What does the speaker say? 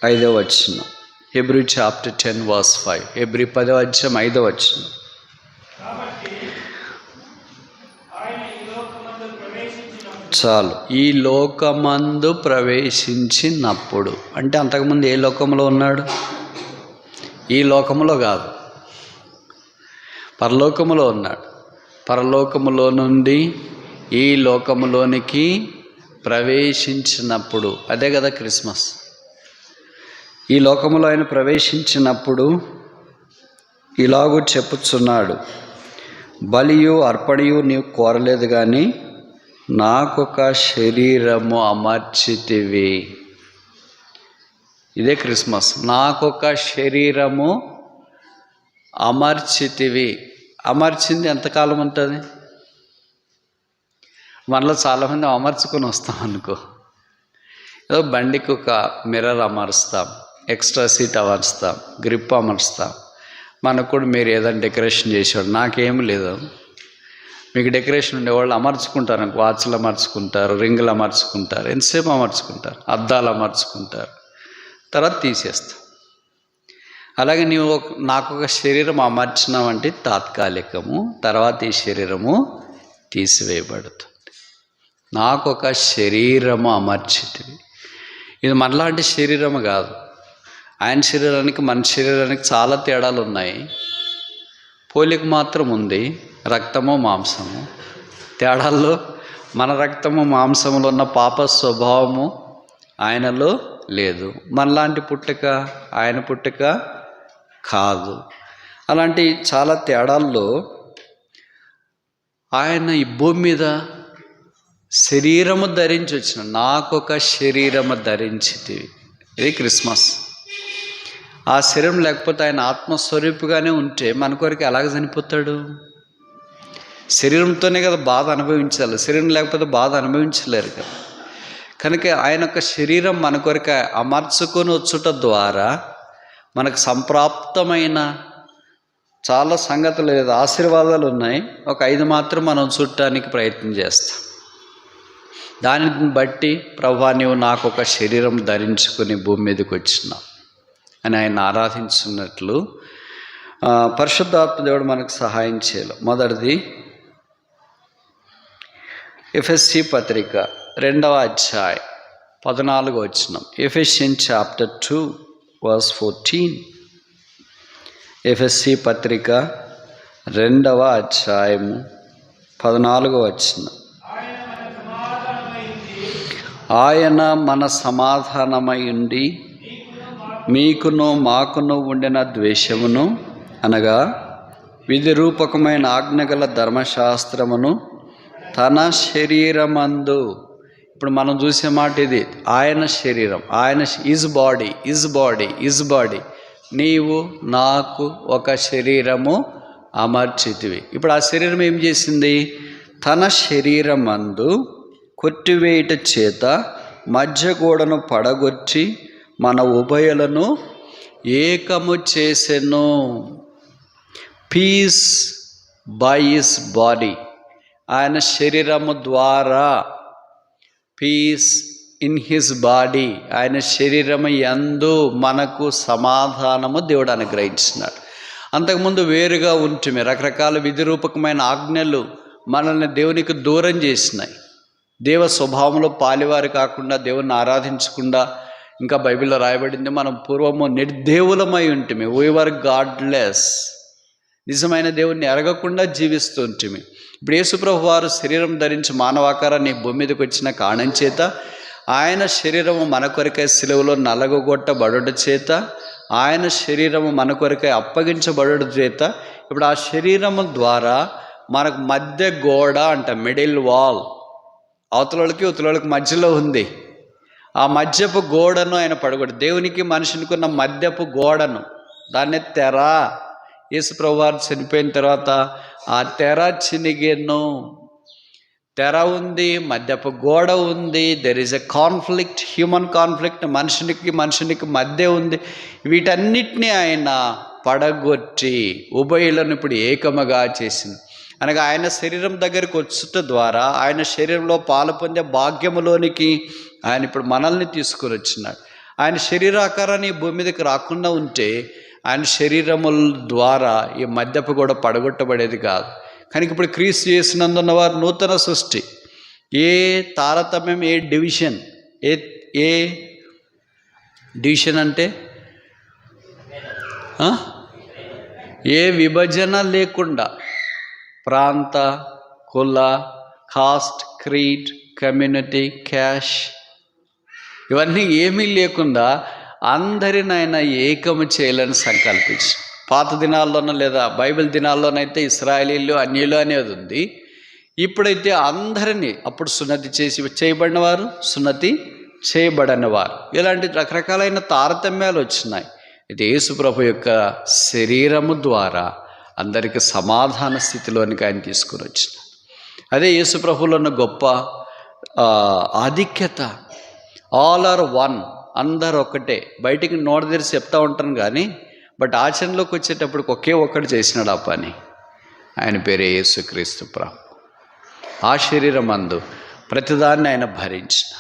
5వ వచనం. Hebrew chapter 10 verse 5. Hebrew 10వ అధ్యాయం 5వ వచనం. చాలు. ఈ లోకమందు ప్రవేశించినప్పుడు అంటే అంతకుముందు ఏ లోకంలో ఉన్నాడు? ఈ లోకములో కాదు, పరలోకములో ఉన్నాడు. పరలోకములో నుండి ఈ లోకములోనికి ప్రవేశించినప్పుడు, అదే కదా క్రిస్మస్. ఈ లోకములో ఆయన ప్రవేశించినప్పుడు ఇలాగూ చెప్పుచున్నాడు, బలియు అర్పణయు నీవు కోరలేదు కానీ నాకొక శరీరము అమర్చితివి. ఇదే క్రిస్మస్. నాకొక శరీరము అమర్చితివి. అమర్చింది ఎంతకాలం ఉంటుంది? మనలో చాలామంది అమర్చుకొని వస్తాం అనుకో. ఏదో బండికి ఒక మిర్రర్ అమరుస్తాం, ఎక్స్ట్రా సీట్ అమరుస్తాం, గ్రిప్ అమరుస్తాం. మనకు కూడా మీరు ఏదైనా డెకరేషన్ చేసేవాడు, నాకేం లేదు. మీకు డెకరేషన్ ఉండేవాళ్ళు అమర్చుకుంటారు, వాచ్లు అమర్చుకుంటారు, రింగులు అమర్చుకుంటారు, ఎంతసేపు అమర్చుకుంటారు, అద్దాలు అమర్చుకుంటారు, తర్వాత తీసేస్తాం. అలాగే నీవు నాకు ఒక శరీరం అమర్చినావంటే తాత్కాలికము, తర్వాత ఈ శరీరము తీసివేయబడుతుంది. నాకు ఒక శరీరము అమర్చితివి. ఇది మనలాంటి శరీరము కాదు. ఆయన శరీరానికి మన శరీరానికి చాలా తేడాలు ఉన్నాయి. పోలిక మాత్రం ఉంది, రక్తము మాంసము. తేడాల్లో మన రక్తము మాంసములో ఉన్న పాప స్వభావము ఆయనలో లేదు. మనలాంటి పుట్టుక ఆయన పుట్టుక కాదు. అలాంటి చాలా తేడాల్లో ఆయన ఈ భూమి మీద శరీరము ధరించి వచ్చిన, నాకొక శరీరము ధరించితివి. ఇది క్రిస్మస్. ఆ శరీరం లేకపోతే ఆయన ఆత్మస్వరూపుగానే ఉంటే మన కొరకు ఎలాగ చనిపోతాడు? శరీరంతోనే కదా బాధ అనుభవించాలి. శరీరం లేకపోతే బాధ అనుభవించలేరు కదా. కనుక ఆయన యొక్క శరీరం మన కొరకు అమర్చుకొని వచ్చుట ద్వారా మనకు సంప్రాప్తమైన చాలా సంగతులు లేదు, ఆశీర్వాదాలు ఉన్నాయి. ఒక 5 మాత్రం మనం చూడటానికి ప్రయత్నం చేస్తాం. దానిని బట్టి ప్రభువా నీవు నాకు ఒక శరీరం ధరించుకుని భూమి మీదకి వచ్చినావు అని ఆయన ఆరాధించున్నట్లు పరిశుద్ధాత్మ దేవుడు మనకు సహాయం చేయాలి. మొదటిది ఎఫెసీ పత్రిక 2వ అధ్యాయం 14వ వచనం. Ephesians chapter 2 verse 14. ఎఫెసీ పత్రిక 2వ అధ్యాయము 14వ వచనం. ఆయన మన సమాధానమై ఉండి మీకును మాకును ఉండిన ద్వేషమును అనగా విధి రూపకమైన ఆజ్ఞగల ధర్మశాస్త్రమును తన శరీరమందు, ఇప్పుడు మనం చూసే మాట ఇది, ఆయన శరీరం, ఆయన ఈజ్ బాడీ. నీవు నాకు ఒక శరీరము అమర్చితివి. ఇప్పుడు ఆ శరీరం ఏం చేసింది? తన శరీరమందు కొట్టివేయుట చేత మధ్య గోడను పడగొచ్చి మన ఉభయులను ఏకము చేసెను. Peace by his body. ఆయన శరీరము ద్వారా, పీస్ ఇన్ హిస్ బాడీ, ఆయన శరీరము యందు మనకు సమాధానము దేవుడు అనుగ్రహించినాడు. అంతకుముందు వేరుగా ఉంటుమే, రకరకాల విధిరూపకమైన ఆజ్ఞలు మనల్ని దేవునికి దూరం చేసినాయి. దేవ స్వభావంలో పాలివారు కాకుండా, దేవుని ఆరాధించకుండా, ఇంకా బైబిల్లో రాయబడింది మనం పూర్వము నిర్దేవులమై ఉంటుమే. We were godless. నిజమైన దేవుణ్ణి ఎరగకుండా జీవిస్తూ ఉంటుమే. ఇప్పుడు యేసుప్రభు వారు శరీరం ధరించి మానవాకారాన్ని భూమి మీదకి వచ్చిన కారణం చేత, ఆయన శరీరము మన కొరకై సిలువలో నలగొట్టబడుట చేత, ఆయన శరీరము మన కొరకై అప్పగించబడుట చేత, ఇప్పుడు ఆ శరీరము ద్వారా మనకు మధ్య గోడ అంట, మిడిల్ వాల్, అవతలకి ఇవతలకి మధ్యలో ఉంది. ఆ మధ్యపు గోడను ఆయన పడగొట్టు, దేవునికి మనుషునికి ఉన్న మధ్యపు గోడను, దాన్ని తెర. యేసుప్రభు వారు చనిపోయిన తర్వాత ఆ తెర చినిగెను. తెర ఉంది, మధ్యపు గోడ ఉంది. There is a conflict, human conflict, మనుషునికి మధ్య ఉంది. వీటన్నిటినీ ఆయన పడగొట్టి ఉభయులను ఇప్పుడు ఏకముగా చేసింది. అనగా ఆయన శరీరం దగ్గరికి వచ్చుట ద్వారా, ఆయన శరీరంలో పాలు పొందే భాగ్యములోనికి ఆయన ఇప్పుడు మనల్ని తీసుకుని వచ్చినాడు. ఆయన శరీరాకారాన్ని భూమి మీదకి రాకుండా ఉంటే ఆయన శరీరముల ద్వారా ఈ మద్యపు కూడా పడగొట్టబడేది కాదు. కనుక ఇప్పుడు క్రీస్తు యేసునందున్న వారు నూతన సృష్టి. ఏ తారతమ్యం, ఏ డివిజన్, ఏ డివిజన్ అంటే ఏ విభజన లేకుండా, ప్రాంత, కుల, కాస్ట్, క్రీడ్, కమ్యూనిటీ, క్యాష్ ఇవన్నీ ఏమీ లేకుండా అందరిని ఆయన ఏకము చేయాలని సంకల్పించి, పాత దినాల్లోనూ లేదా బైబిల్ దినాల్లోనైతే ఇశ్రాయేలీలు, అన్యులు అనేది ఉంది. ఇప్పుడైతే అందరినీ, అప్పుడు సున్నతి చేయబడిన వారు, సున్నతి చేయబడని వారు, ఇలాంటి రకరకాలైన తారతమ్యాలు వచ్చినాయి. ఇది యేసు ప్రభు యొక్క శరీరము ద్వారా అందరికీ సమాధాన స్థితిలోనికి ఆయన తీసుకుని వచ్చిన. అదే యేసు ప్రభులో ఉన్న గొప్ప ఆధిక్యత. ఆల్ ఆర్ వన్, అందరు ఒకటే. బయటికి నోట తెరిచి చెప్తా ఉంటాను కానీ బట్ ఆచరణలోకి వచ్చేటప్పటికి ఒకే ఒక్కడు చేసినాడు ఆ పని. ఆయన పేరే యేసుక్రీస్తు ప్రభు. ఆ శరీరం అందు ప్రతిదాన్ని ఆయన భరించిన